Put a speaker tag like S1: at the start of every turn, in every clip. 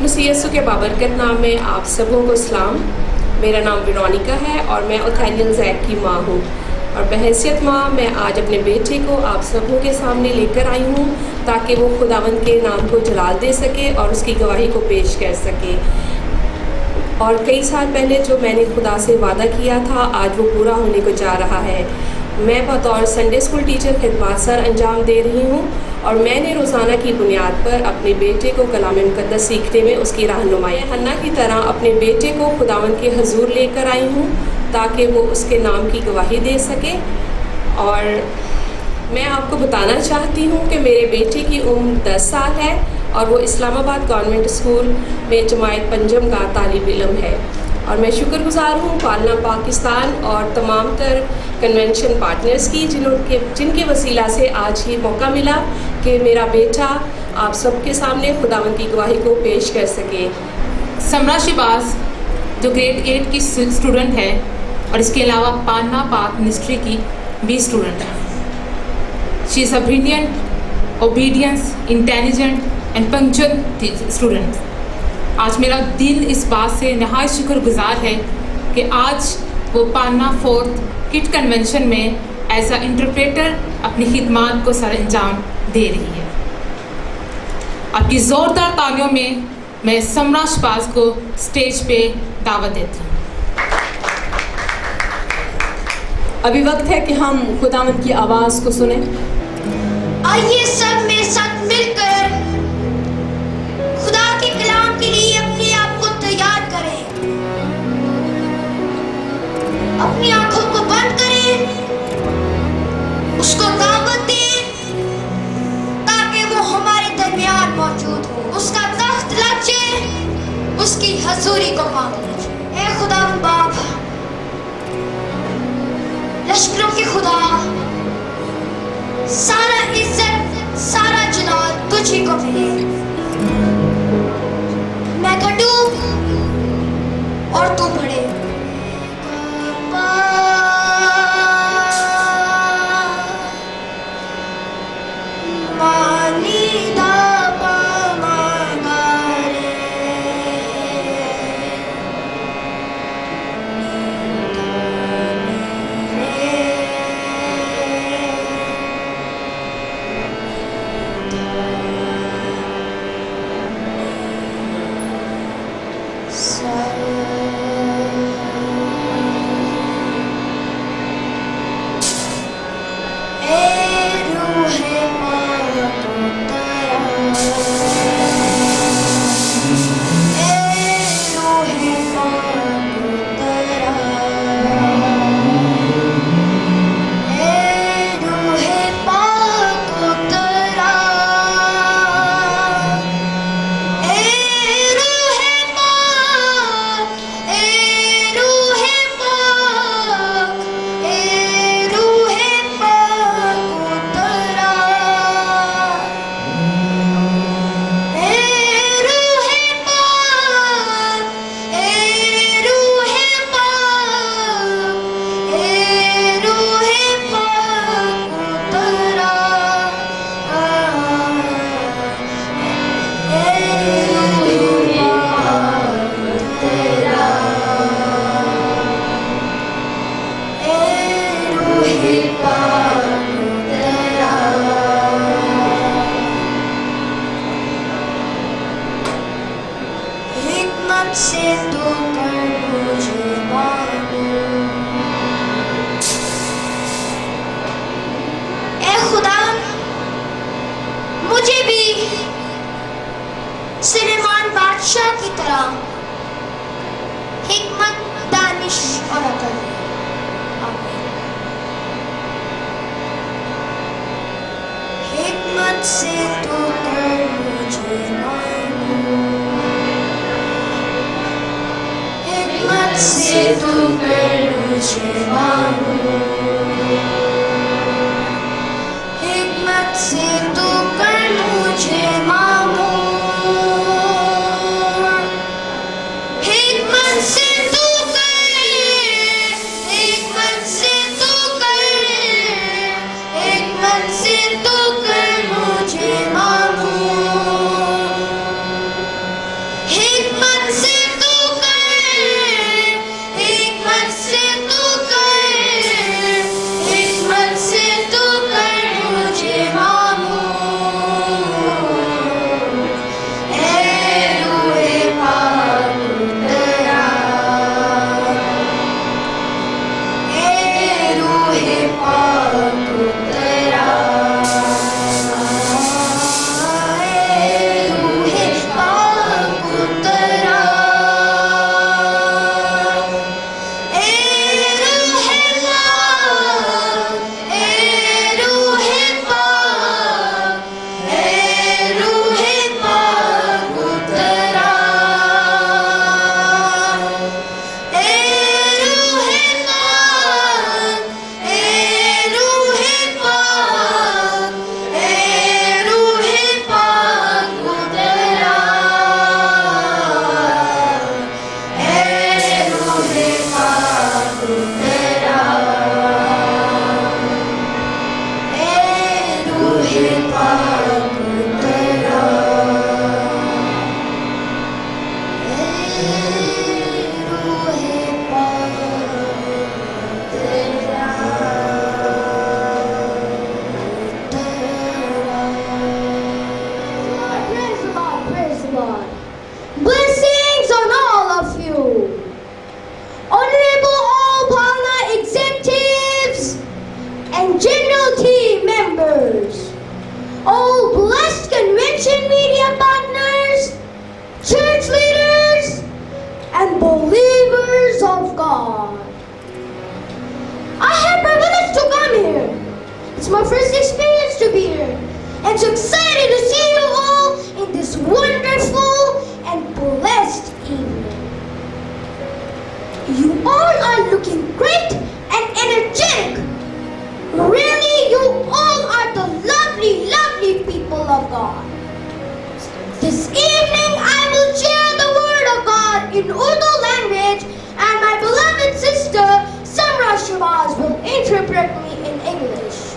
S1: मसीह यीशु के बाबरकत नाम में आप सबों को सलाम। मेरा नाम वेरोनिका है और मैं ओथेनियल जैक की माँ हूँ। और बहैसियत माँ मैं आज अपने बेटे को आप सबों के सामने लेकर आई हूँ ताकि वो खुदावंद के नाम को जलाल दे सके और उसकी गवाही को पेश कर सके। और कई साल पहले जो मैंने खुदा से वादा किया था आज वो पूरा होने को जा रहा है। मैं बतौर संडे स्कूल टीचर खिदमत सर अंजाम दे रही हूँ और मैंने रोज़ाना की बुनियाद पर अपने बेटे को कलाम मुक़द्दस सीखने में उसकी रहनुमाई हन्ना की तरह अपने बेटे को खुदावंद के हजूर लेकर आई हूँ ताकि वो उसके नाम की गवाही दे सके। और मैं आपको बताना चाहती हूँ कि मेरे बेटे की उम्र 10 साल है और वो इस्लामाबाद गवर्नमेंट स्कूल में जमायत पंजम का तालिब इल्म है। और मैं शुक्रगुजार हूँ पालना पाकिस्तान और तमाम तर कन्वेंशन पार्टनर्स की जिनके वसीला से आज ये मौका मिला कि मेरा बेटा आप सबके सामने खुदावंद की गवाही को पेश कर सके।
S2: समरा शिबाज जो ग्रेड 8 की स्टूडेंट है और इसके अलावा पालना पाक मिनिस्ट्री की भी स्टूडेंट है। She is a brilliant, obedience, intelligent and punctual student. आज मेरा दिल इस बात से नहायत शुक्रगुजार है कि आज वो पालना 4th किट कन्वेंशन में एज अ इंटरप्रेटर अपनी खिदमत को सर अंजाम दे रही है। आपकी ज़ोरदार तालियों में मैं समरा शिबाज को स्टेज पे दावत देती हूँ।
S3: अभी वक्त है कि हम खुदावंद की आवाज़ को सुने।
S4: आइए सब में साथ मिलकर खुदा के कलाम के लिए अपने आप को तैयार करें। अपनी आंखों को बंद करें, उसको दावत दें ताकि वो हमारे दरमियान मौजूद हो। उसका तख्त लचे, उसकी हजूरी को मांगे। ऐ खुदा बाप, लश्करों के खुदा, सारा इज्जत सारा जलाल तुझी को मिले। मैं घटूं और तू बढ़े। सुलेमान बादशाह की तरह हिकमत, दानिश और अकल। आमीन। हिकमत से तू कर मुझे मालूम, हिकमत से तू कर मुझे मालूम, हिकमत से तू कर मुझे मालूम। It's my first experience to be here. I'm so excited to see you all in this wonderful and blessed evening. You all are looking great and energetic. Really, you all are the lovely, lovely people of God. This evening I will share the word of God in Urdu language and my beloved sister Samra Shabazz will interpret me in English.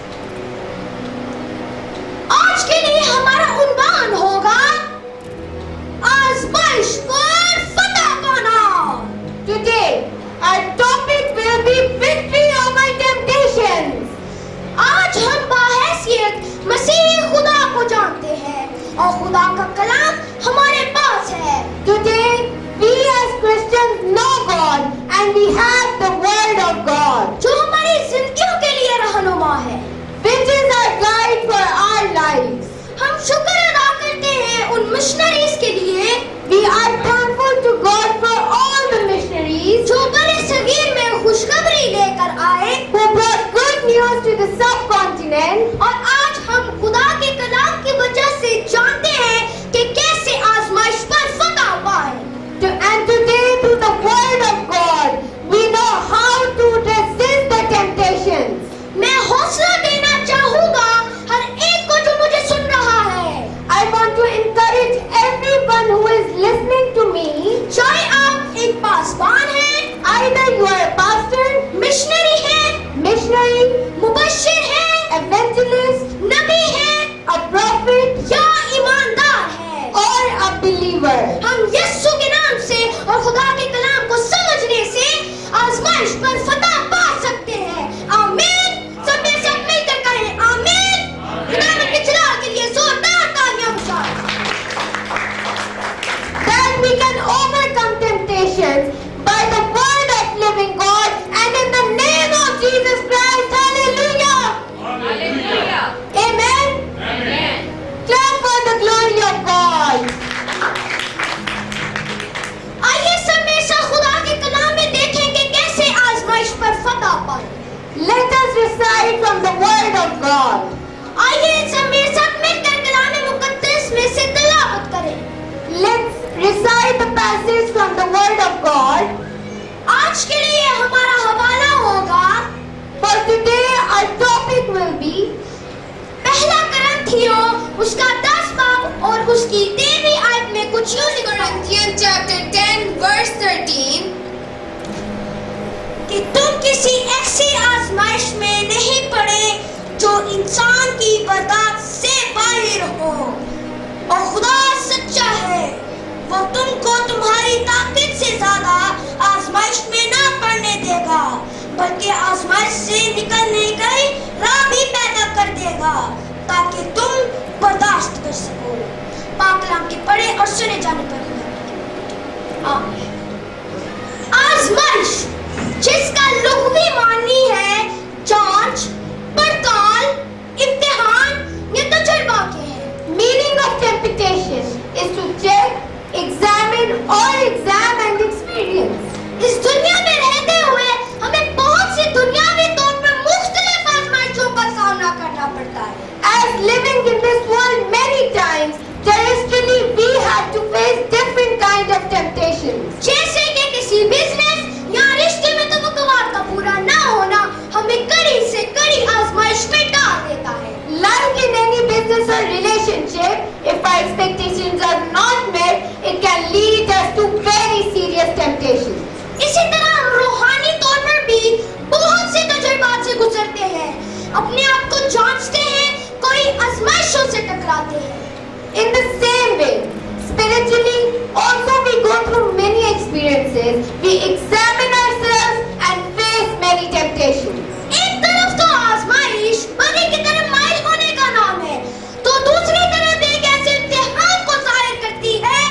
S4: आज के लिए हमारा उन्वान होगा आज़माइश पर फतह पाना. Today our topic will be victory over temptations. आज हम बाहैसियत मसीह खुदा को जानते हैं और खुदा का कलाम हमारे पास है. Today we as Christians know God and we have the word of God. जो हमारी जिंदगियों के लिए रहनुमा है. Which is our guide for our lives. हम शुक्र अदा करते हैं उन मिशनरीज के लिए. We are thankful to God for all the missionaries जो बड़े सगीर में खुशखबरी लेकर आए. Who brought good news to the subcontinent. और आज हम खुदा के कलाम की वजह से जानते हैं कि कैसे आजमाइश पर फतह पाएं. And today through the word of God we know how to resist the temptations. मैं हौसला देना चाहूँगा हर एक को जो मुझे सुन रहा है. I want to encourage everyone who is listening to me. चाहे आप एक पासवान हैं, either you are a pastor, missionary हैं, मुबश्शिर हैं, evangelist, नबी हैं, a prophet, या ईमानदार हैं, or a believer. हम यीशु के नाम से और खुदा के कलाम को समझने से आजमाइश पर फतह पा सकते हैं. आमीन. सब मिलकर कहें आमीन. खुदावंद के जलाल के लिए जोरदार तालियां बजाएं. That we can overcome temptations by the word of living God and in the name of Jesus Christ. Hallelujah.
S2: Hallelujah.
S4: Amen.
S2: Amen.
S4: Clap for the glory of God. आइए सब हमेशा खुदा के कलाम में देखें कि कैसे आजमाइश पर फतह पाएं. Let us recite from the word of God. आइए सब मेरे साथ मिलकर कलाम मुकद्दस में से तिलावत करें. Let's recite the passage from the word of God. आज के लिए हमारा हवाला होगा. For today our topic will be पहला करंथियों उसका 10 बाब और उसकी 13वीं आयत में कुछ यूं लिखा है.
S5: Corinthians chapter 10 verse 13
S4: कि तुम किसी ऐसी आजमाइश में नहीं पड़े जो इंसान की बर्दाश्त से बाहर हो. और खुदा सच्चा है, वो तुमको तुम्हारी ताकत से ज्यादा आजमाइश में ना पड़ने देगा, बल्कि आजमाइश से निकलने का राह भी पैदा कर देगा ताकि तुम बर्दाश्त कर सको. पाक कलाम के पढ़े और सुने जाने पर आमीन. आजमाइश जिसका लुग़वी मानी है जांच, पड़ताल, इम्तिहान या तजुर्बा के हैं. Meaning of temptation is to check, examine or exam and experience. इस दुनिया में रहते हुए हमें बहुत सी दुनियावी तौर पर मुख्तलिफ आजमाइशों का सामना करना पड़ता है. As living in this world many times, terrestrially we have to face different kind of temptations. जैसे कि किसी बिजनेस या रिश्ते में तवक्कुआत का पूरा ना होना हमें कड़ी से कड़ी आजमाइश में डाल देता है. Like in any business or relationship, if our expectations are not met, it can lead us to very serious temptations. इसी तरह हम रूहानी तौर पर भी बहुत से तजुर्बात से गुजरते हैं. अपने आप को जांचते हैं, कोई आजमाइशों से टकराते हैं. In the same way, spiritually also we go through many experiences. We examine ourselves and face many temptations. एक तरफ तो आजमाइश बदी की तरफ माइल होने का नाम है, तो दूसरी तरफ एक ऐसे इम्तिहान को जाहिर करती है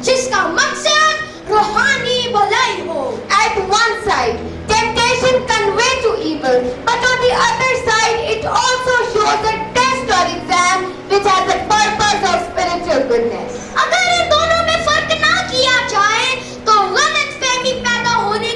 S4: जिसका मकसद रूहानी भलाई हो. At one side, temptation convey to evil, but on the other side, it also shows a test or exam which has a purpose of spiritual goodness. अगर इन दोनों में फर्क ना किया जाए तो गलतफहमी पैदा होने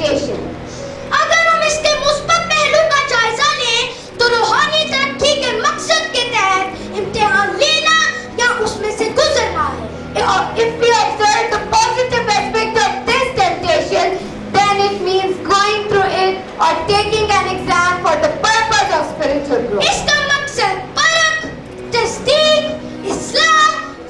S4: temptation. अगर हम इसके मुस्बत पहलू का जायजा लें तो रूहानी तरक्की के मकसद के तहत इम्तिहान लेना या उसमें से गुजरना है. If we observe the positive aspect of this temptation, then it means going through it or taking an exam for the purpose of spiritual growth. इसका मकसद परख, तस्दीक, इस्लाह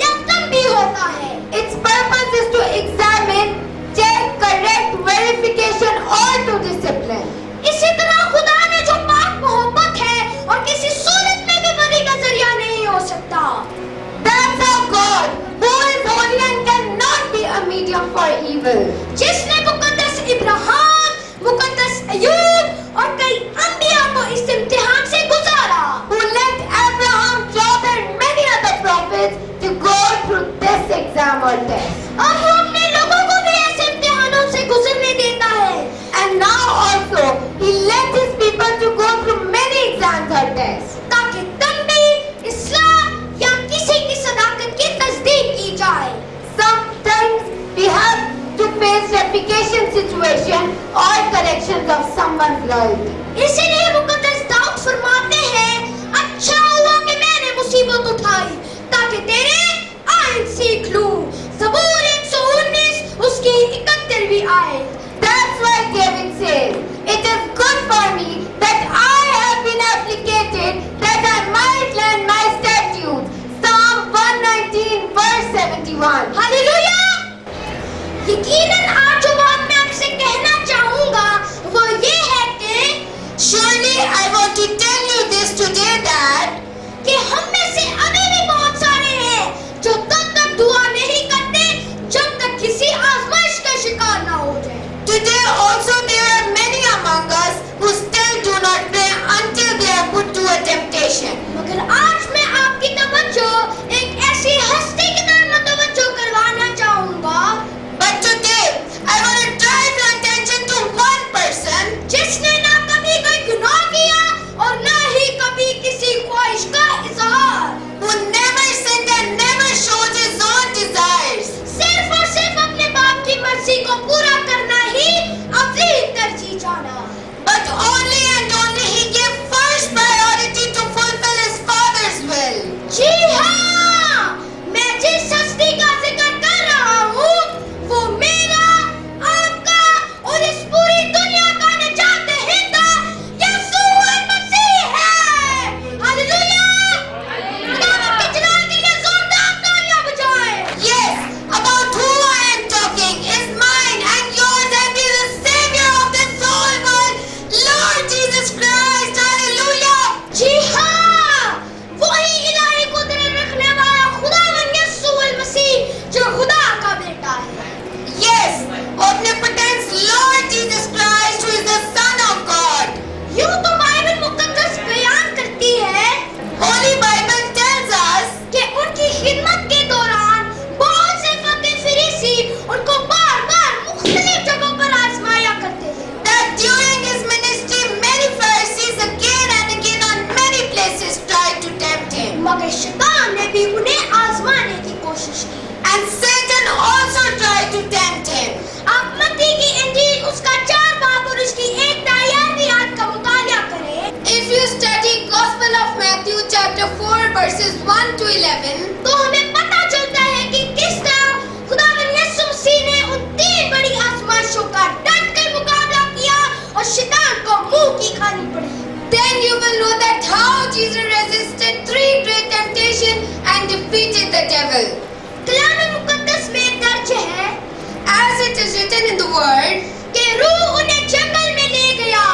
S4: या तंबीह होता है. Its purpose is to examine, check, correct, verification or to discipline. इसी तरह खुदा ने जो पाक मोहब्बत है और किसी सूरत में भी बरी का जरिया नहीं हो सकता. That's our God, who is holy and cannot be a medium for evil. जिसने मुकद्दस इब्राहिम, मुकद्दस अय्यूब और कई अंबिया को इस इम्तिहान से गुजारा. Who let Abraham, Job and many other prophets to go through this exam or test. अब वो अपने लोगों को भी ऐसे इम्तिहानों से गुजरने देता है. And now also he let his people to go through many exams or tests. ताकि तंबीह, इस्लाह या किसी की सदाकत की तस्दीक की जाए. Sometimes we have to face replication situation or corrections of someone's loyalty. इसीलिए मुकद्दस दाऊद फरमाते हैं, अच्छा हुआ कि मैंने मुसीबत उठाई ताकि तेरे आयत सीख लूं. ज़बूर 119 उसकी 71वीं आयत. That's why David says, it is good for me that I have been afflicted that I might learn my statutes. Psalm 119 verse 71. Hallelujah! यकीनन आज जो बात मैं आपसे कहना चाहूँगा वो ये है कि surely I want to tell you this today that कि हम में से अभी भी बहुत सारे हैं जो तब तक दुआ नहीं करते जब तक किसी आजमाइश का शिकार ना हो जाए. Today also there are many among us who still do not pray until they are put to a temptation. मगर आज मैं आपकी तवज्जो एक ऐसी हस्ती की तरफ मुतवज्जो करवाना चाहूँगा. But today I want to drive your attention to one person जिसने ना कभी कोई गुनाह किया और ना ही कभी किसी ख्वाहिश का इजहार. Who never sinned and never showed his own desires. सिर्फ और सिर्फ अपने बाप की मर्जी को पूरा करना ही अफजल तरजीह जाना. But only and only he gave first priority to fulfill his father's will. जी हाँ, मैं जिस हस्ती का जिक्र कर रहा हूँ वो मेरा, आपका और इस पूरी दुनिया का निजात दहिंदा यीशु मसीह है. हालेलुया! खुदा के जलाल के लिए जोरदार तालियां बजाएं. Yes, about who I am talking is mine and yours and be the savior of this whole world, Lord Jesus Christ. Hallelujah! जी हाँ, वही इलाही कुदरत रखने वाला खुदावंद यीशु मसीह जो खुदा का बेटा है. Yes, omnipotent Lord Jesus Christ who is the Son of God. यूं तो बाइबल मुकद्दस बयान करती है, Holy Bible tells us कि उनकी खिदमत के दौरान बहुत से फकीर फरीसी उनको बार-बार मुख्तलिफ जगहों पर आजमाया करते थे. That during his ministry many Pharisees again and again on many places tried to tempt him. मगर शैतान ने भी उन्हें आजमाने की कोशिश की. And Satan also tried to tempt him. आप मत्ती की इंजील उसका 4 बाब और उसकी 1-11वीं आयत का मुताला करें.
S5: If you study Gospel of Matthew chapter 4 verses 1 to 11,
S4: तो हमें पता चलता है कि किस तरह खुदावंद यीशु मसीह ने उन 3 बड़ी आजमाइशों का डट कर मुकाबला किया और शैतान को मुंह की खानी पड़ी.
S5: then you will know that how Jesus resisted 3 great temptations and defeated the devil.
S4: कलाम मुकद्दस में दर्ज है
S5: As it is written in the word,
S4: कि रूह उन्हें जंगल में ले गया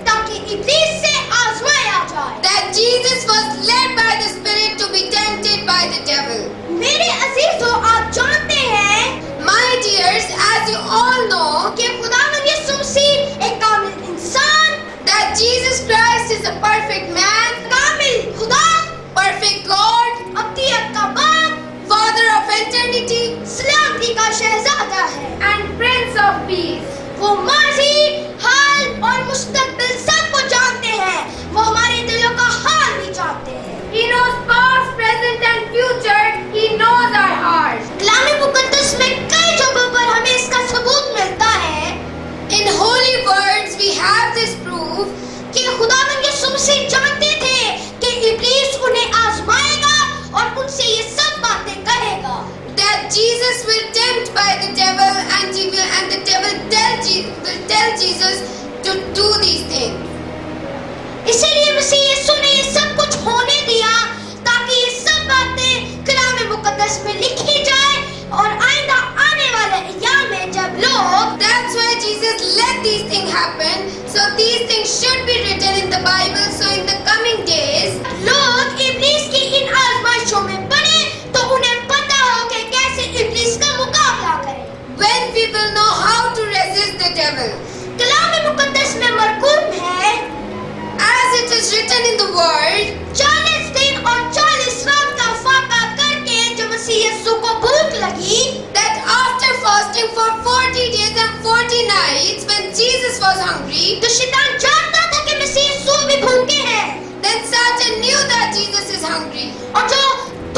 S4: ताकि इब्लीस से आजमाया जाए.
S5: that Jesus was led by the Spirit to be tempted by the devil.
S4: मेरे अजीजों, आप जानते हैं
S5: My dears, as you all know,
S4: कि खुदावंद यीशु मसीह एक कामिल इंसान,
S5: that Jesus Christ is a perfect man,
S4: कामिल खुदा,
S5: perfect God,
S4: अब्दियत का बाप,
S5: Father of eternity,
S4: सलामती का शहजादा है.
S5: and Prince of Peace.
S4: वो माजी, हाल और मुस्तकबिल सबको जानते हैं. वो हमारे दिलों का हाल भी जानते हैं.
S5: He knows past, present and future. He knows our hearts.
S4: कलाम मुकद्दस में कई जगहों पर हमें इसका सबूत मिलता है.
S5: In Holy Jesus to do these things.
S4: इसीलिए मसीह यीशु ने ये सब कुछ होने दिया ताकि ये सब बातें कलाम मुकद्दस में लिखी जाए और आइंदा आने वाले अय्याम में जब लोग
S5: That's why Jesus let these things happen. So these things should be written in the Bible. So in the coming days,
S4: लोग इब्लीस की इन आजमाइशों में पड़े तो उन्हें पता हो कि कैसे इब्लीस का मुकाबला करें।
S5: when people know how to resist the devil,
S4: कलाम मुकद्दस में मरकूम है
S5: as it is written in the Word,
S4: 40 दिन और 40 रात का फाका करके जब मसीह यीशु को भूख लगी
S5: that after fasting for 40 days and 40 nights, when Jesus was hungry,
S4: तो शैतान जानता था कि मसीह यीशु भी भूखे हैं
S5: then Satan knew that Jesus is hungry.
S4: और जो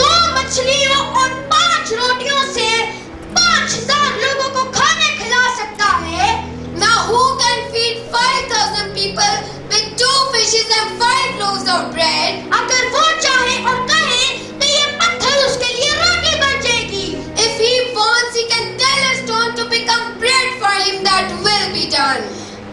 S4: 2 मछलियों और 5 रोटियों से 5000 लोगों को खाने खिला सकता है
S5: Now who can feed 5,000 people with 2 fishes and 5 loaves of bread?
S4: अगर वो चाहे और कहे तो ये पत्थर उसके लिए रोटी बन जाएगी
S5: If he wants, he can tell a stone to become bread for him. That will be done.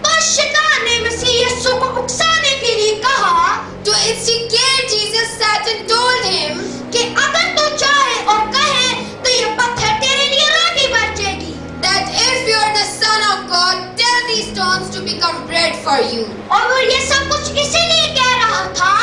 S4: बस शैतान ने मसीह यीशु को उकसाने के लिए कहा
S5: To instigate Jesus, Satan told him
S4: कि अगर तू चाहे और कहे तो ये पत्थर तेरे लिए रोटी बन जाएगी
S5: that if you are the Son of God, tell these stones to become bread for you.
S4: और वो ये सब कुछ इसीलिए कह रहा था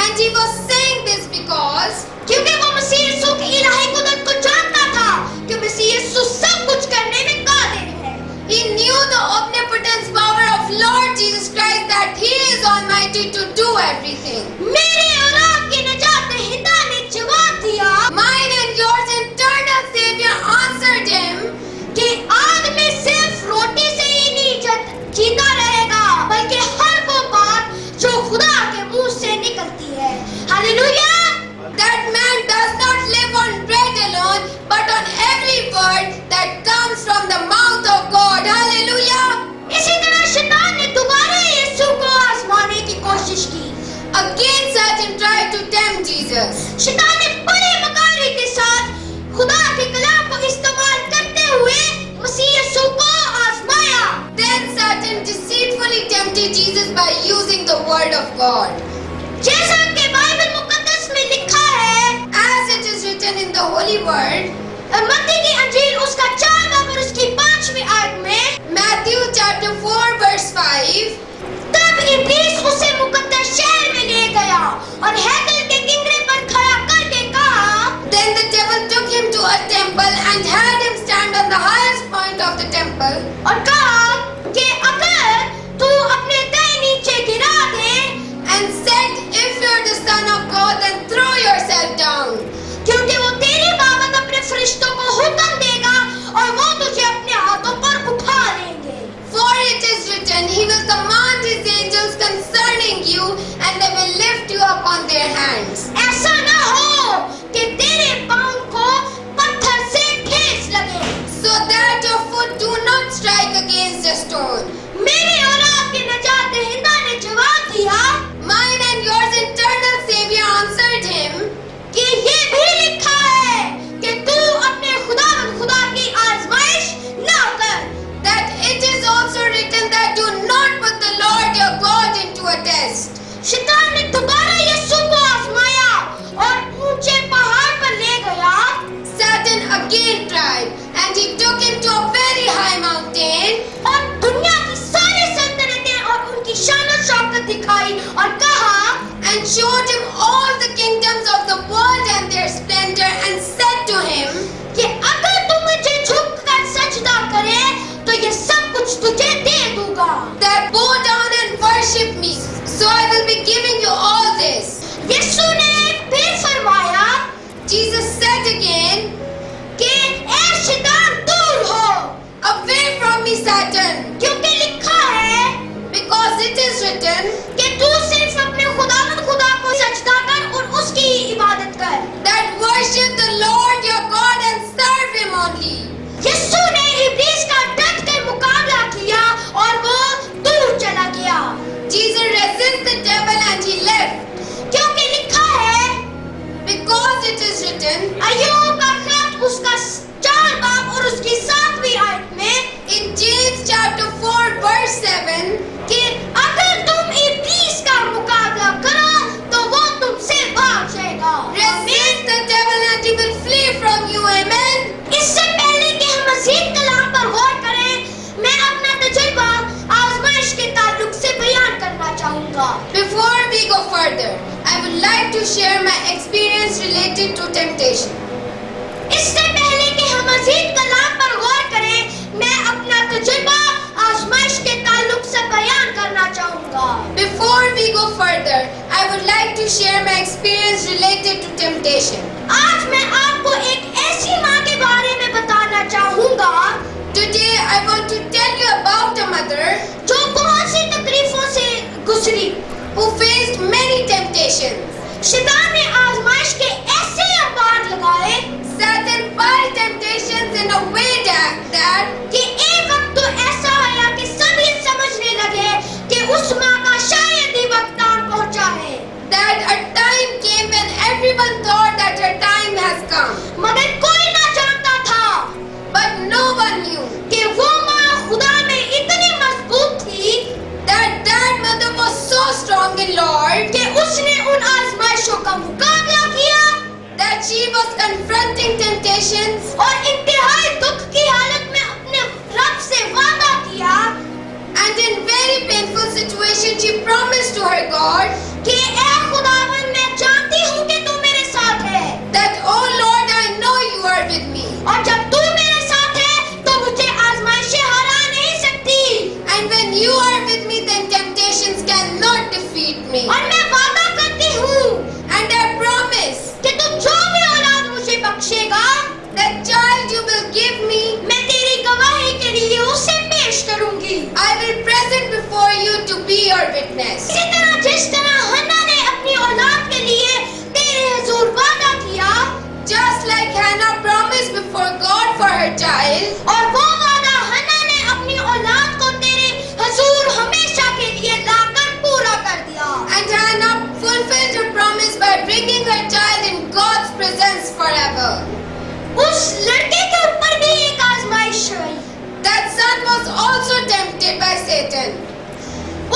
S5: And he was saying this because
S4: क्योंकि वो मसीह यीशु की इलाही कुदरत को जानता था कि मसीह यीशु सब कुछ करने में कादिर है
S5: he knew the omnipotence power of Lord Jesus Christ, that he is almighty to do everything.
S4: मेरे और आपके नजात हिदा ने जवाब दिया
S5: Mine and yours eternal Savior answered him,
S4: कि आदमी सिर्फ रोटी से ही नहीं जीता रहेगा बल्कि हर वो बात जो खुदा के मुंह से निकलती है hallelujah
S5: that man does not live on bread alone, but on every word that comes from the mouth of God. Hallelujah.
S4: इसी तरह शैतान ने दोबारा यीशु को आजमाने की कोशिश की
S5: Again Satan tried to tempt Jesus.
S4: शैतान ने बड़े मकारी के साथ खुदा के कलाम को इस्तेमाल करते हुए मसीह यीशु को आजमाया
S5: Then Satan deceitfully tempted Jesus by using the word of God.
S4: जैसा कि बाइबल मुकद्दस में लिखा है
S5: As it is written in the holy word,
S4: मत्ती की अंजील उसका 4 बाब और उसकी 5वीं आयत में
S5: Matthew chapter 4 verse 5,
S4: तब इब्लीस उसे मुकद्दस शहर में ले गया और हैकल के किनारे पर खड़ा करके कहा
S5: then the devil took him to a temple and had him stand on the highest point of the temple
S4: और कहा कि अगर तू अपने पैर नीचे गिरा दे
S5: and said, if you are the Son of God, then throw yourself down.
S4: क्योंकि वो तेरी बाबत अपने फरिश्तों को हुक्म देगा और वो तुझे अपने हाथों पर उठा लेंगे
S5: For it is written, he will command his angels concerning you, and they will lift you up on their hands.
S4: ऐसा ना हो कि तेरे पांव को पत्थर से ठेस लगे
S5: So that your foot do not strike against a stone.
S4: मेरे और आपके नजात हिंदा ने जवाब दिया
S5: Mine and yours eternal Savior answered him,
S4: कि ये भी लिखा है कि तू अपने खुदा की आजमाइश ना कर
S5: that it is also written that do not put the Lord your God into a test.
S4: शैतान ने दोबारा यीशु को आजमाया और ऊंचे पहाड़ पर ले गया
S5: Satan again tried, and he took him to a very high mountain
S4: और दुनिया की सारी सल्तनतें और उनकी शान और शौकत दिखाई और कहा
S5: and showed him all the kingdoms of the world and their splendor, and said to him,
S4: कि अगर तू मुझे झुककर सजदा करे तो ये सब कुछ तुझे दे दूंगा
S5: that bow down and worship me, so I will be giving you all this.
S4: यीशु ने फिर फरमाया
S5: Jesus said again,
S4: कि ऐ शैतान दूर हो
S5: away from me, Satan,
S4: क्योंकि लिखा है
S5: because it is written
S4: कि तू सिर्फ अपने खुदा को सजदा कर और
S5: share my experience related to temptation.
S4: इससे पहले कि हम मज़ीद कलाम पर गौर करें, मैं अपना तजुर्बा आजमाइश के ताल्लुक से बयान करना चाहूँगा।
S5: Before we go further, I would like to share my experience related to temptation.
S4: आज मैं आपको एक ऐसी माँ के बारे में बताना चाहूँगा
S5: Today I want to tell you about a mother
S4: जो बहुत सी तकलीफों से गुजरी।
S5: who faced many temptations.
S4: शैतान ने आजमाइश के ऐसे अंबार लगाए
S5: Satan piled temptations in a way that
S4: कि एक वक्त तो ऐसा आया कि सब ये समझने लगे कि उस माँ का शायद ही वक्त आन पहुँचा है।
S5: a time came when everyone thought that her time has come.
S4: मगर कोई ना जानता था
S5: But no one knew
S4: कि वो माँ खुदा में इतनी मजबूत थी
S5: that mother was so strong in Lord
S4: कि उसने उन आजमाइशों का मुकाबला किया
S5: that she was confronting temptations
S4: और इंतहाई दुख की हालत में अपने रब से वादा किया
S5: and in very painful situation she promised to her God
S4: कि ऐ खुदावन मैं जानती हूँ कि तू मेरे साथ है
S5: that oh Lord I know you are with me
S4: और जब तू मेरे साथ है तो मुझे आजमाइशें हरा नहीं सकती
S5: and when you are with me then temptations cannot defeat me
S4: और मैं वादा करती हूँ
S5: and I promise
S4: कि तू जो भी औलाद मुझे बख्शेगा
S5: that child you will give me
S4: मैं तेरी गवाही के लिए उसे पेश करूंगी।
S5: I will present before you to be your witness.
S4: इसी तरह जिस तरह हन्ना ने अपनी औलाद के लिए तेरे हुजूर वादा किया
S5: Just like Hannah promised before God for her child
S4: और वो वादा हन्ना ने अपनी औलाद को तेरे हुजूर हमेशा के लिए लाकर पूरा कर दिया
S5: and Hannah fulfilled her promise by bringing her child in God's presence forever.
S4: उस लड़के के ऊपर भी एक आजमाइश आई।
S5: That son was also tempted by Satan.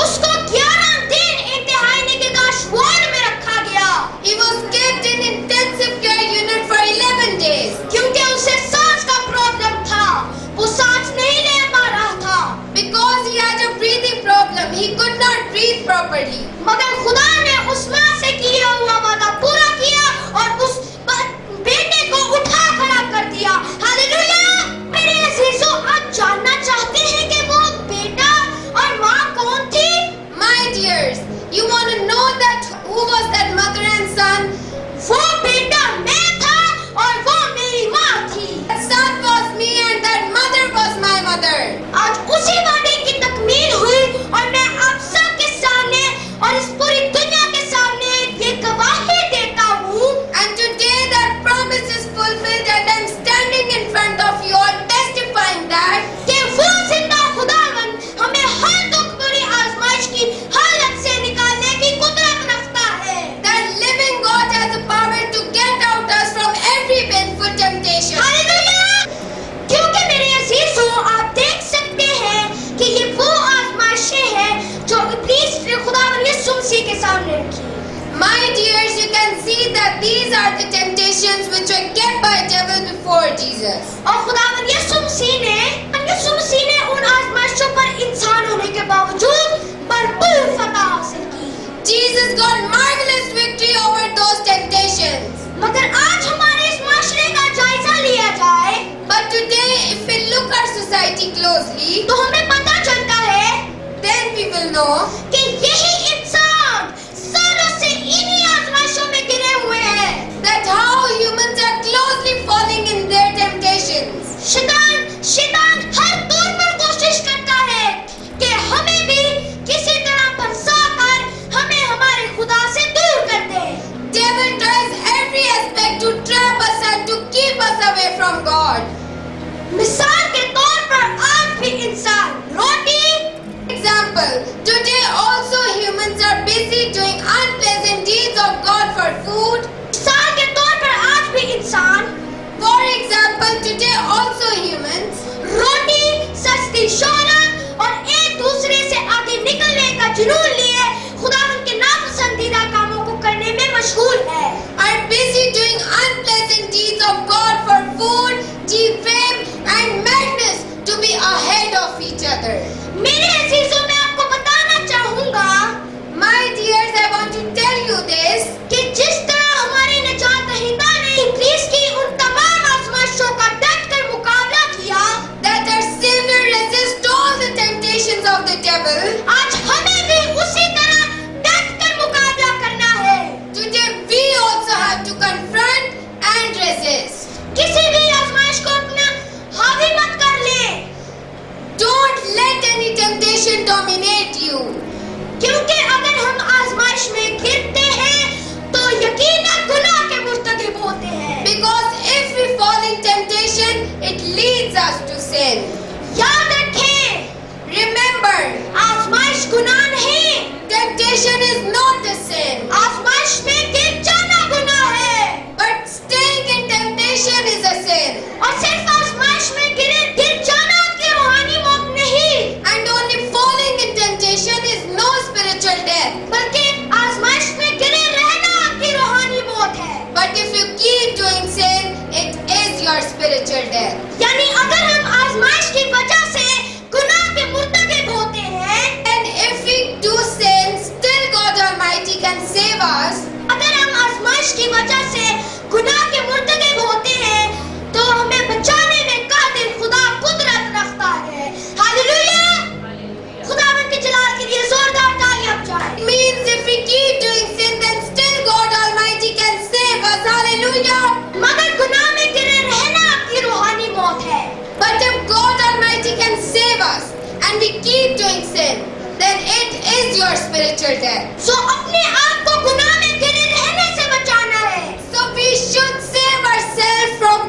S4: उसको 11 दिन इंतहाई निगहदाश्त वार्ड में रखा गया
S5: He was kept in intensive care unit for 11 days
S4: क्योंकि उसे सांस का प्रॉब्लम था, वो सांस नहीं ले पा रहा था
S5: because he had a breathing problem. He could not breathe properly.
S4: मगर खुदा ने उस माँ से किया हुआ वादा पूरा किया और उस बेटे को उठा खड़ा कर दिया। हालेलुया। मेरे अजीजों, आप जानना चाहते हैं कि वो बेटा और माँ कौन थी?
S5: My dears, you want to know that who was that mother and son?
S4: वो बेटा मैं था और वो मेरी माँ थी।
S5: That son was me and that mother was my mother.
S4: आज उसी वादे की तकमील हुई और मैं आप सब के सामने और इस पूरी दुनिया के सामने ये गवाही देता हूँ
S5: And today that promise is fulfilled and I'm standing in front of you all testifying that
S4: कि वो जिंदा खुदावन हमें हर दुख भरी आजमाइश की हालत से निकालने की कुदरत रखता है।
S5: that living God has the power to get out us from every painful temptation.
S4: Hallelujah. क्योंकि मेरे अजीजों, आप देख सकते हैं कि ये वो आजमाइशें हैं जो इब्लीस ने खुदावन यीशु मसीह के सामने रखी।
S5: My dears, you can see that these are the temptations which were kept by devil before Jesus.
S4: और खुदावन यीशु मसीह ने उन आजमाइशों पर इंसान होने के बावजूद भरपूर फतह हासिल की।
S5: Jesus got marvelous victory over those temptations.
S4: मगर आज हमारे इस माशरे का जायजा लिया जाए
S5: But today, if we look at society closely,
S4: तो हमें पता चलता है
S5: then we will know
S4: कि यही इंसान सालों से इन्हीं आजमाइशों में गिरे हुए हैं।
S5: that how humans are closely falling in their temptations.
S4: शैतान हर दौर पर कोशिश करता है कि हमें भी किसी तरह फंसाकर हमें हमारे खुदा से दूर कर दे।
S5: Devil tries every aspect to trap us and to keep us away from God.
S4: मिसाल के तौर पर आज भी इंसान रोटी
S5: Example, today also humans are busy doing unpleasant deeds of God for food.
S4: मिसाल के तौर पर आज भी इंसान
S5: For example, today also humans
S4: रोटी, सस्ती शोहरत और एक दूसरे से आगे निकलने का जुनून लिए खुदावन के नापसंदीदा कामों को करने में मशगूल है।
S5: are busy doing unpleasant deeds of God for food, deep fame and madness to be ahead of each other.
S4: मेरे अजीजों, मैं आपको बताना चाहूँगा
S5: My dears, I want to tell you this
S4: कि जिस
S5: spiritual death.
S4: सो अपने आप को गुनाह में गिरे रहने से बचाना है।
S5: So we should save ourselves from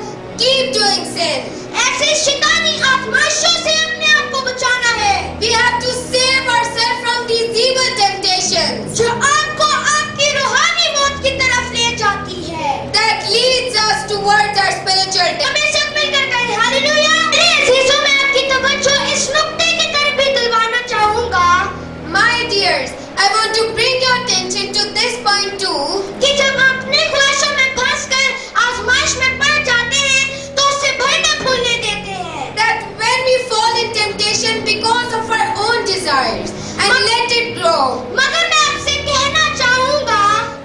S5: keep doing sin.
S4: ऐसे शैतानी आजमाइशों से अपने आप को बचाना है
S5: We have to save ourselves from these evil temptations
S4: जो आपको आपकी रूहानी मौत की तरफ ले जाती है।
S5: that leads us towards our spiritual death.
S4: हमें सब मिलकर कहें हालेलुया। मेरे अजीजों, मैं आपकी तवज्जो इस नुक्ते की तरफ भी दिलवाना चाहूंगा
S5: My dears, I want to bring your attention to this point too.
S4: कि जब आप अपनी ख्वाहिशों में फंसकर आजमाइश में पड़ जाते हैं तो उसे भय न फूलने देते हैं।
S5: That when we fall in temptation because of our own desires and let it grow.
S4: मगर मैं आपसे कहना चाहूंगा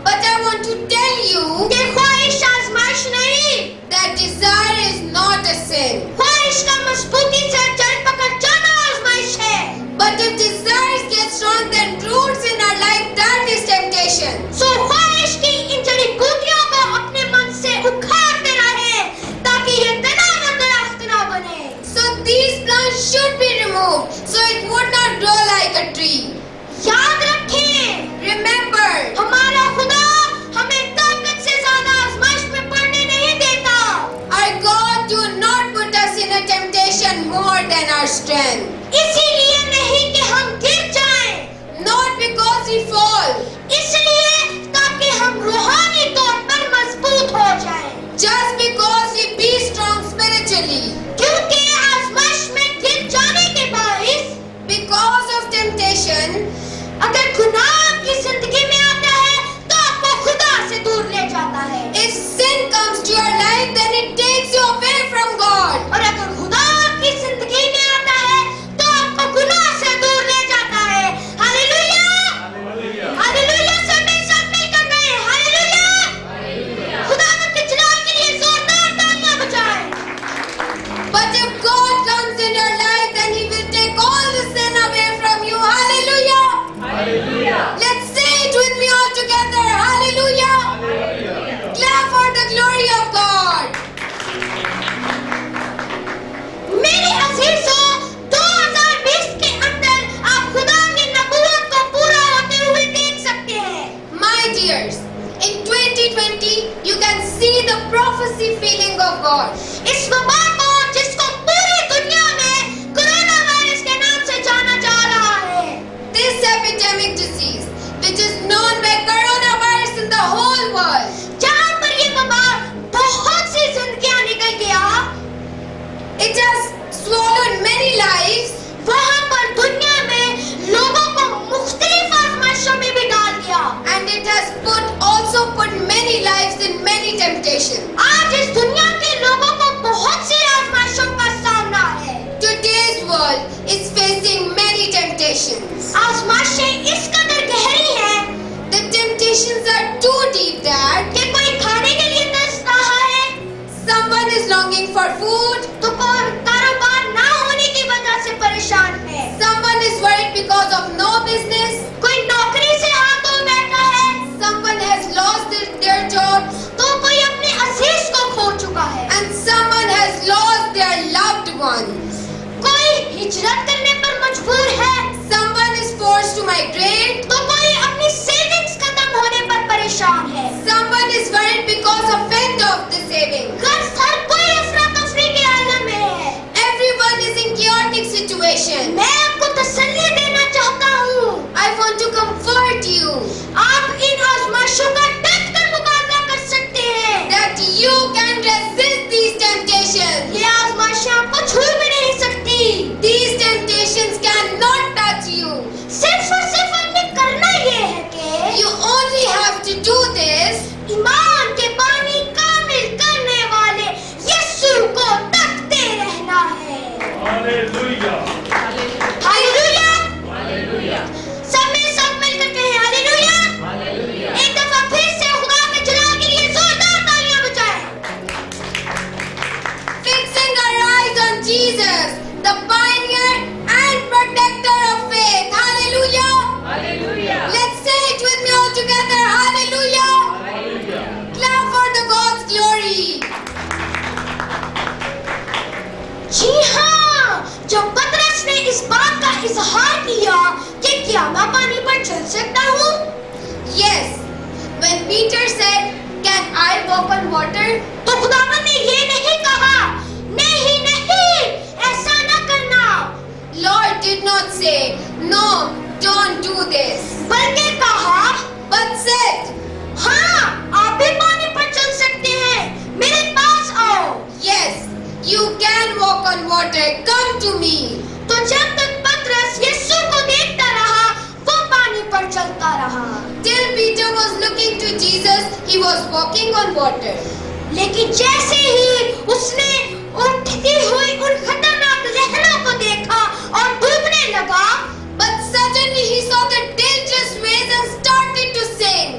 S5: But I want to tell you
S4: कि ख्वाहिश आजमाइश नहीं,
S5: that desire is not a sin.
S4: ख्वाहिश का मजबूती से जड़ पकड़ जाना आजमाइश है।
S5: But if desires get strong, then roots in our life, that is temptation.
S4: सो ख्वाहिश की इन जड़ी बूटियों को अपने मन से उखाड़ते रहें ताकि ये तना व दरख्त ना बने।
S5: So these plants should be removed, so it would not grow like a tree.
S4: याद रखें,
S5: Remember,
S4: हमारा खुदा हमें ताकत से ज्यादा आजमाइश में पड़ने नहीं देता।
S5: our God do not put us in a temptation more than our strength.
S4: इसीलिए नहीं कि हम गिर जाएं,
S5: Not because we fall,
S4: इसलिए ताकि हम रूहानी तौर पर मजबूत हो जाएं।
S5: just because we be strong spiritually.
S4: क्योंकि आजमाइश में गिर जाने के बाइस
S5: Because of temptation,
S4: अगर गुनाह आपकी जिंदगी में आता है तो आपको खुदा से दूर ले जाता है।
S5: if sin comes to your life, then it takes you away from God.
S4: और अगर खुदा आपकी जिंदगी में आता है तो आपको गुनाह से दूर ले जाता है। Hallelujah, hallelujah. सब मिलकर कहें हालेलुया। खुदावंद के जलाल के लिए जोरदार तालियां बजाएं।
S5: But if God comes in your life, then He will take all the sin away from you. Hallelujah. Let's say it with me all together. Hallelujah. Clap for the glory of God.
S4: मेरे अजीजों, 2020 के अंदर आप खुदा की नबूवत को पूरा होते हुए देख सकते हैं।
S5: My dears, in 2020, you can see the prophecy feeling of God.
S4: इस वबा को जिसको पूरी दुनिया में कोरोना वायरस के नाम से जाना जा रहा है,
S5: This epidemic disease, which is known by coronavirus in the whole world,
S4: जहाँ पर ये वबा बहुत सी जिंदगियां निकल गया,
S5: it has swallowed many lives.
S4: वहाँ पर दुनिया में लोगों को मुख्तलिफ आजमाइशों में भी डाल दिया।
S5: And it has also put many lives in many temptations.
S4: आज इस दुनिया के लोगों को बहुत सी आजमाइशों का सामना है।
S5: Today's world is facing many temptations.
S4: आजमाइशें इस कदर गहरी हैं
S5: The temptations are too deep that
S4: कि कोई खाने के लिए तरस रहा है,
S5: someone is longing for food,
S4: तो कोई कारोबार ना होने की वजह से परेशान है,
S5: someone is worried because of no business,
S4: कोई नौकरी से हाथ धो बैठा है,
S5: someone has lost their jobs,
S4: तो कोई अपने अजीज को खो चुका है,
S5: and someone has lost their loved ones.
S4: कोई हिजरत करने पर मजबूर है,
S5: Someone is forced to migrate,
S4: तो कोई अपनी सेविंग्स खत्म होने पर परेशान है।
S5: someone is worried because of end of the savings.
S4: गर्ज हर कोई अफरा तफरी के आलम में है।
S5: Everyone is in chaotic situation.
S4: मैं आपको तसल्ली देना चाहता हूँ,
S5: I want to comfort you
S4: आप इन आजमाइशों का डट कर मुकाबला कर सकते हैं।
S5: that you can resist these temptations.
S4: ये आजमाइशें आपको छू भी नहीं सकती।
S5: These temptations cannot touch you.
S4: सिर्फ और सिर्फ आपने करना ये है कि
S5: You only have to do this
S4: ईमान के पानी कामिल करने वाले यीशु को तकते रहना है।
S6: Hallelujah.
S4: हालेलुया। सब मिलकर कहें हालेलुया। एक दफा फिर से खुदा के जलाल के लिए जोरदार तालियां बजाएं।
S5: fixing our eyes on Jesus, the pioneer and protector of faith. Hallelujah. Let's say it with me all together. Hallelujah. Clap for the God's glory.
S4: जी हाँ, जब पतरस ने इस बात का इजहार किया कि क्या मैं पानी पर चल सकता
S5: Peter said, "Can I walk on water?"
S4: तो खुदावन ने ये नहीं कहा, नहीं नहीं ऐसा न करना,
S5: Lord did not say, "No, don't do this,"
S4: बल्कि कहा,
S5: but said,
S4: हाँ आप भी पानी पर चल सकते हैं, मेरे पास आओ।
S5: "Yes, you can walk on water. Come to me."
S4: तो जब तक पतरस यीशु को देखता रहा, वो पानी पर चलता रहा।
S5: Till Peter was looking to Jesus, he was walking on water.
S4: लेकिन जैसे ही उसने उठती हुई उन खतरनाक लहरों को देखा और डूबने लगा,
S5: But suddenly he saw the dangerous waves and started to sing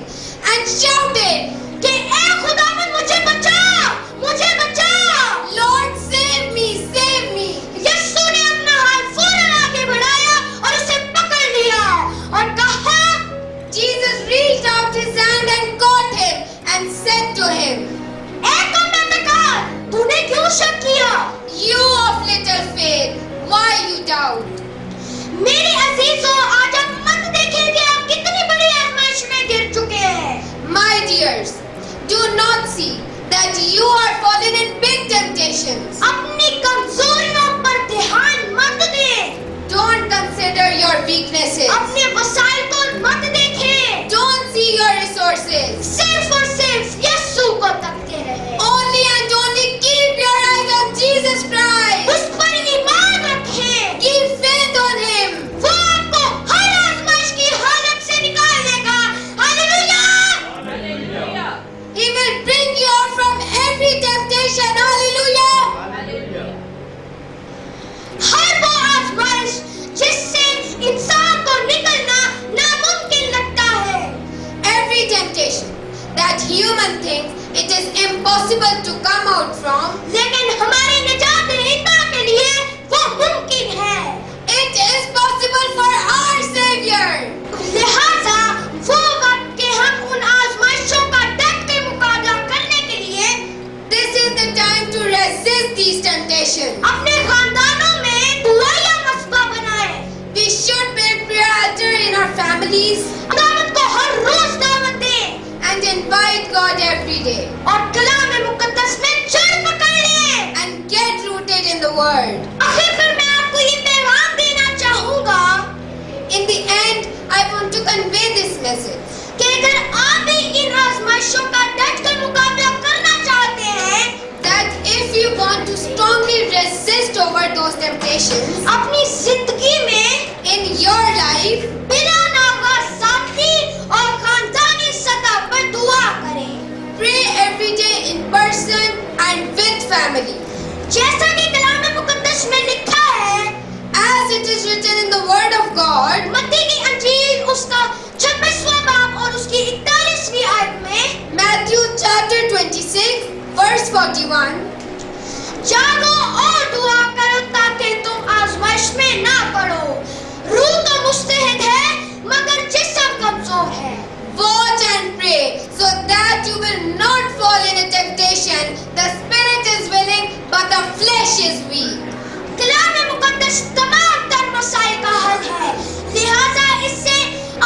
S5: and shouted,
S4: कि ए खुदावन मुझे बचा, मुझे बचा।
S5: "Lord, save me, save me."
S4: यीशु ने अपना हाथ फौरन आगे बढ़ाया और उसे पकड़ लिया और कहा,
S5: Jesus reached out his hand and caught him and said to him,
S4: ए कम बेकार, तूने क्यों शक किया?
S5: "You of little faith, why you doubt?"
S4: मेरे अजीजों, आज आप मत देखें कि आप कितनी बड़ी आजमाइश में गिर चुके हैं।
S5: My dears, do not see that you are fallen in big temptations.
S4: अपनी कमजोरियों पर ध्यान मत दें,
S5: Don't consider your weaknesses.
S4: अपने वसाइल को मत देखें,
S5: Don't see your resources.
S4: सिर्फ और सिर्फ यीशु को तकते रहे।
S5: Only and only keep your eyes on Jesus Christ.
S4: उस पर ईमान रखें,
S5: Keep faith on Him.
S4: वो आपको हर आजमाइश की हालत से निकाल देगा। Hallelujah!
S5: He will bring you out from every temptation. Hallelujah.
S4: हर वो आजमाइश जिससे इंसान को निकलना नामुमकिन लगता है,
S5: Every temptation that human thinks it is impossible to come out from,
S4: लेकिन हमारे निजात दहिंदा के लिए वो मुमकिन है।
S5: it is possible for our Savior.
S4: लिहाजा वो वक्त के हम उन आजमाइशों का डट के मुकाबला करने के लिए
S5: This is the time to resist these temptations.
S4: अपने खानदानों में दुआ या मस्बा बनाए।
S5: We should build prayer altar in our families
S4: दावत को हर रोज दावत दें
S5: and invite God every day
S4: और कलाम मुकद्दस में जड़ पकड़ लें।
S5: and get rooted in the Word.
S4: आखिर पर मैं आपको ये पैगाम देना चाहूँगा
S5: In the end, I want to convey this message.
S4: कि अगर आप भी इन आजमाइशों का डट कर मुकाबला करना चाहते हैं,
S5: That if you want to strongly resist over those temptations
S4: अपनी जिंदगी में
S5: in your life,
S4: बिना नागा साथी और खानदानी सतह पर दुआ करें।
S5: pray every day in person and with family.
S4: जैसा कि कलाम मुकद्दस में लिखा है,
S5: As it is written in the Word of God,
S4: मत्ती की अंजील उसका 26वां बाब और उसकी 41वीं आयत में,
S5: Matthew chapter 26, verse 41,
S4: जागो और दुआ करो ताकि तुम आजमाइश में ना पड़ो। रूह तो मुस्तैद है मगर जिस्म कमजोर है।
S5: watch and pray so that you will not fall in a temptation. The spirit is willing, but the flesh is weak.
S4: कलाम मुकद्दस तमाम तर मसाइल का हल है। लिहाजा इससे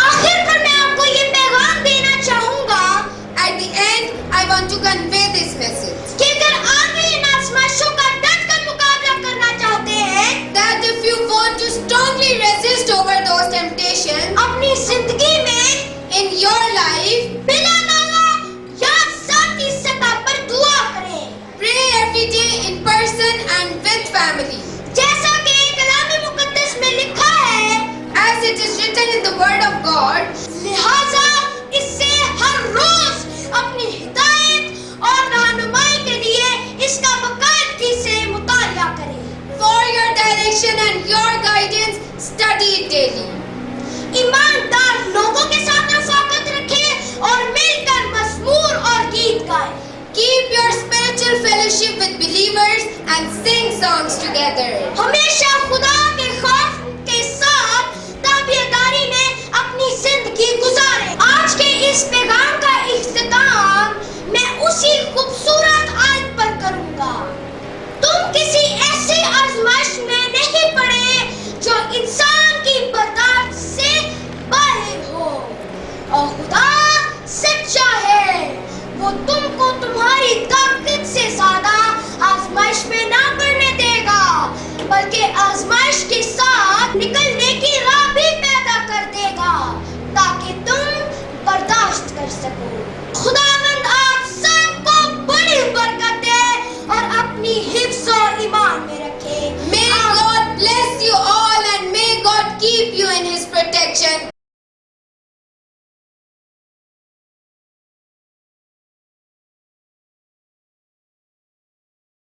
S4: आखिर पर मैं आपको ये पैगाम देना चाहूँगा
S5: At the end, I want to convey this message.
S4: कि अगर आप भी इन आजमाइशों का डट कर मुकाबला करना चाहते हैं,
S5: That if you want to strongly resist over those temptations
S4: अपनी जिंदगी में
S5: in your life,
S4: बिना नागा या साथी सतह पर दुआ करें।
S5: pray every day in person and with family.
S4: जैसा कि कलाम मुकद्दस में लिखा है,
S5: As it is written in the Word of God,
S4: लिहाजा इससे हर रोज अपनी हिदायत और रहनुमाई के लिए इसका बाकायदगी से मुताला करें।
S5: for your direction and your guidance, study it daily.
S4: ईमानदार लोगों के साथ रफाकत रखें और मिलकर मज़मूर और गीत गाएं।
S5: Keep your spiritual fellowship with believers and sing songs together.
S4: हमेशा खुदा